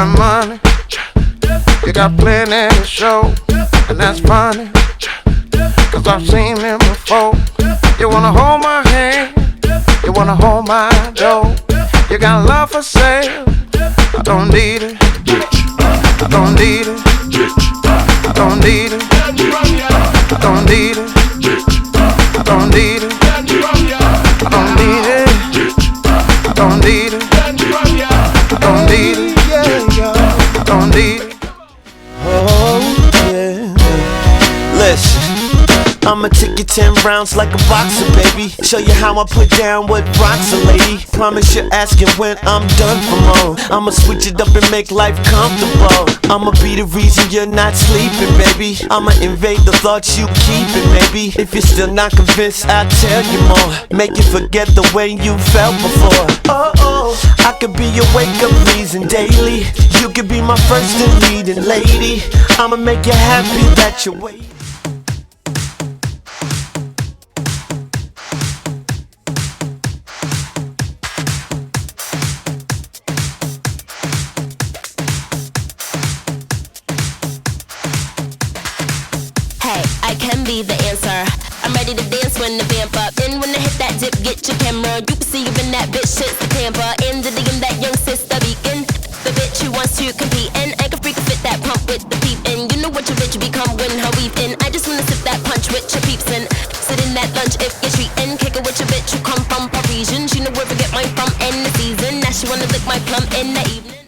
got money, you got plenty to show, and that's funny, cause I've seen them before. You wanna hold my hand, you wanna hold my dough. You got love for sale, I don't need it, I don't need it, I don't need it, I don't need it, I don't need it, I don't need it, I don't need it, I don't need it, I don't need it. Oh yeah, listen, I'ma take you 10 rounds like a boxer, baby. Show you how I put down what rocks a lady. Promise you're asking when I'm done for more. I'ma switch it up and make life comfortable. I'ma be the reason you're not sleeping, baby. I'ma invade the thoughts you keeping, maybe. If you're still not convinced, I'll tell you more. Make you forget the way you felt before. Oh, I could be your wake-up reason daily. You could be my first and leading lady. I'ma make you happy that you're waiting. Hey, I can be the answer. I'm ready to dance when the vamp up. Then when I hit that dip, get your camera. You can see even that bitch shit's the tamper. In the DM, that young sister beacon. The bitch who wants to compete. And I can freak fit that pump with the peep. And you know what your bitch become when her weave in. I just wanna sip that punch with your peeps and sit in that lunch if you're treating. Kick it with your bitch who come from Parisian. She know where to get mine from in the season. Now she wanna lick my plum in the evening.